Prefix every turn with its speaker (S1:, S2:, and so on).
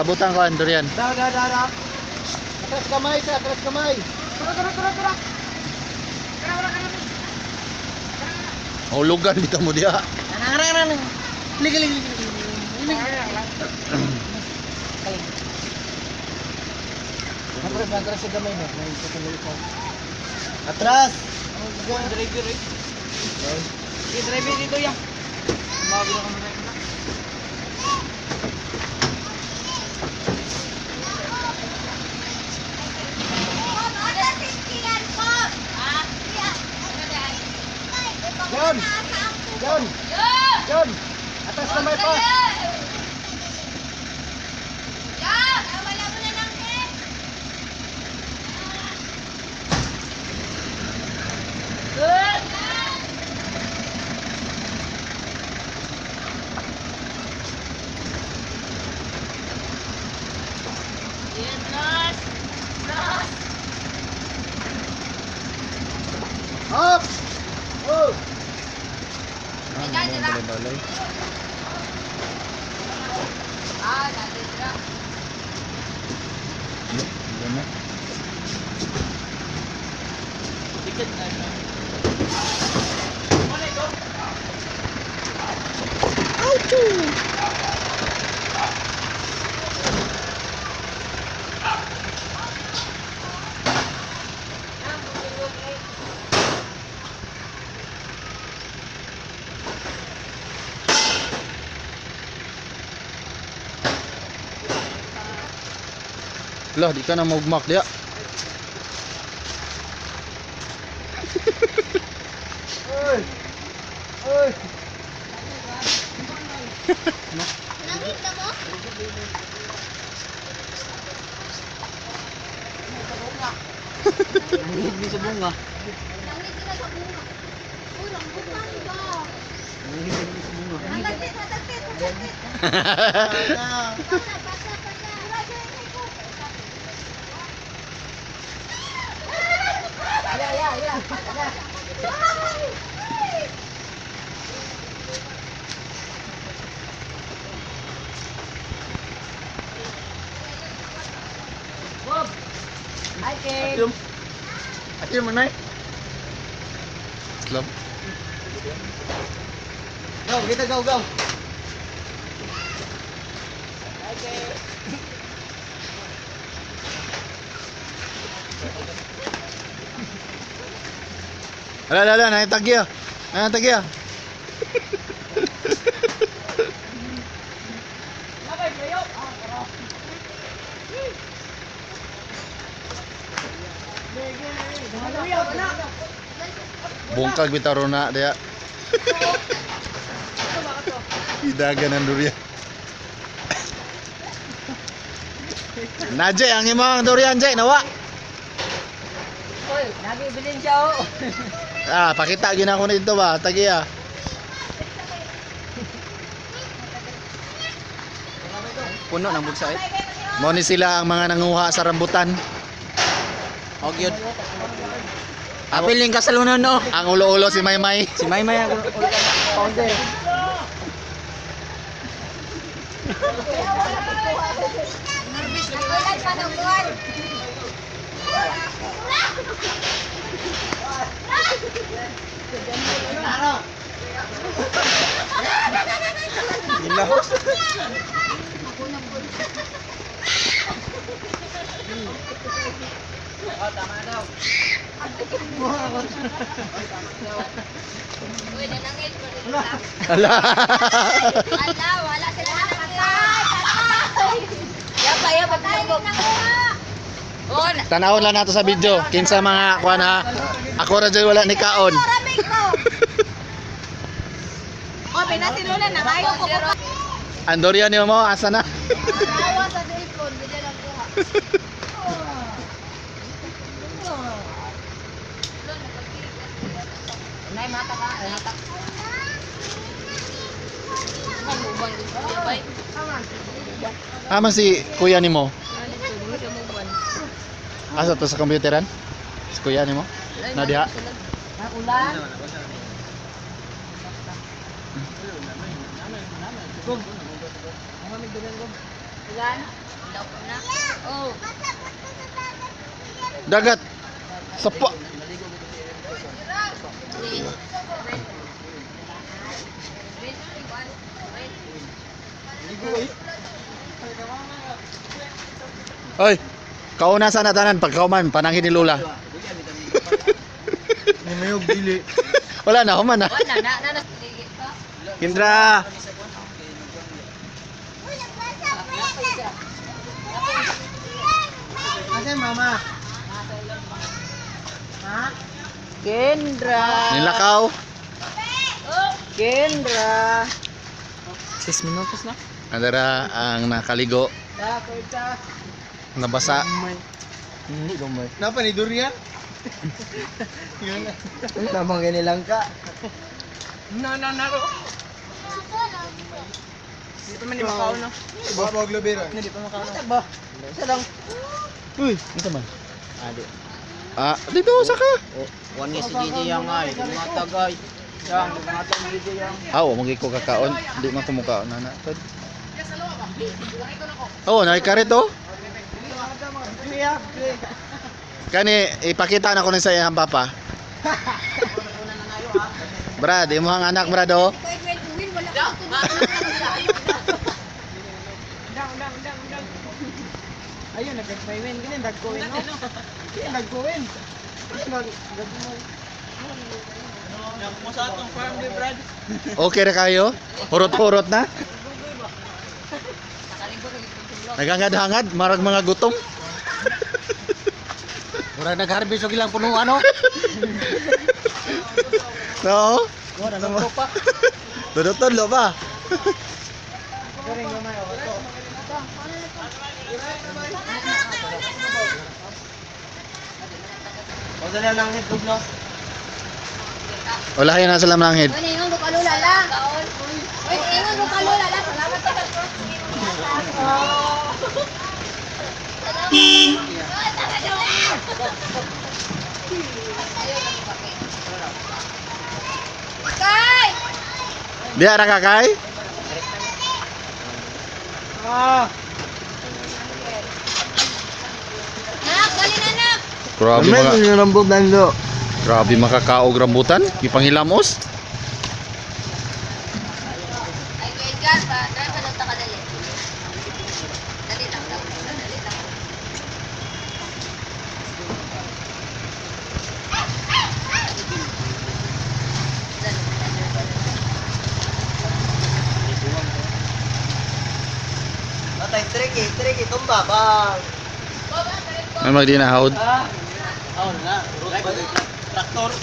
S1: Abutan ko ang durian.
S2: Dah. Atras kamay sa, atras kamay. Tara.
S1: Hulugan dito mo dia.
S2: Nang. Ligi. Atras sa kamay mo. Atras. Driver eh. Driver dito ya. Mabilo ka na. John. Atas kamay pa.
S3: Wala mo na lang eh. Good.
S2: Up. Oh.
S1: Balay.
S3: Nadira.
S1: Gana.
S2: Dikit na.
S1: Lah, di ka na magmak dia.
S2: Oy.
S3: Nakita mo?
S2: Hindi sa bunga.
S3: Nangit sila sa bunga. Urang butang ba?
S2: Hindi sa bunga.
S3: Natagtit. Pasa. Ya.
S2: Bob. Atim mana?
S1: Islam.
S2: Go.
S1: Ala, nang tagya. Bungkag bitaro na dia. Idagan ng durian. Najay ang imong durian jay nawa.
S2: Oy, nagibilin siya oh.
S1: Pakita gyud ako nito ba, tagiya.
S2: Puno ng bulsa eh.
S1: Mo ni sila ang mga nanguha sa rambutan.
S2: Og yun. Apiling ka sa lunon no.
S1: Ang ulo-ulo si Maymay.
S2: Si Maymay ang founder.
S3: Nagulat pa ng buwan.
S2: Gila. Tama daw.
S3: Uy, nanangit ko rin.
S1: Ala.
S3: Wala sila nakatay. Ya, pagtulog. On.
S1: Tanawon lang nato sa video. Kinsa mga kuan ha. Ako ra jay wala ni kaon.
S3: Ramig ko. Oh, pinasilunan na kayo ko.
S1: Ang durian niyo mo asa na?
S3: Tawa sa cellphone, bigyan lang kuha. Nay mata ka, mata. Ay, ubang gusto niya, bay.
S1: Aman si kuya nimo. Asa to sa computeran? Si kuya nimo? Na diha.
S3: Ulan.
S2: Gum. Ang mamig doon gum.
S3: Ilan? Ilaw ko na. Oh.
S1: Dagat. Sapa. Oy, kauna sa natanan pagkauman panangin ni Lula.
S2: Mamayog dili.
S1: Wala na, human na.
S3: Wala na. Nasigit ka.
S1: Kindra.
S2: Asan mama? Ha?
S4: Kendra.
S1: Nilakaw.
S4: Kendra.
S2: 6 minutos na.
S1: Andara ang nakaligo.
S2: Kita.
S1: Nabasa.
S2: Hindi gamay. Napa ni durian? Yun na. Tamang ganilang ka. Na. Hindi pa man ni makaon no. Iba pa globera. Hindi pa makaon. Ba? Isa lang.
S1: Uy, ito man.
S2: Adi.
S1: Ah, dito sa ka.
S2: One is si DJ yang ay, mga tagay. Yang mga tagay DJ yang.
S1: Aw, magi ko kakaon. Di man ko mukaon na tod. Oh, naikarit oh. Kani ipakita na ko ni sa iyang papa. Brad, imo ang anak brad oh.
S3: Wait, win. Wala ka
S2: Ayun, nag-win. Ganyan, nag-win, no? Ganyan, nag-win. Sa atong farm day, Brad.
S1: Okay ra kayo? Hurot-hurot na? Nagangad-hangad, marag mga gutom.
S2: Mura nag-harvest og ilang puno, ano?
S1: No?
S2: Mura nang pa.
S1: Tudot-tudlo pa.
S2: Galing gamay ako to. O dala lang hitog no.
S1: Wala yan na sa lamlanghid.
S3: Wala, ingon ko kalula lang. Wait, ingon ko kalula lang. Salamat ka. Kay!
S1: Diya ra ka kay?
S2: Ah.
S3: Nak, dali na nak.
S1: Grabe mga
S2: yung rambut nando.
S1: grabe makakaog rambutan, ipangilamos.
S3: Ay, kay Gar, ba? Dali pa lang takadali. Dali lang. Dali lang.
S2: Atay tricky tumba bang.
S1: May magdinahod.
S2: Ah. Oh na. Traktor.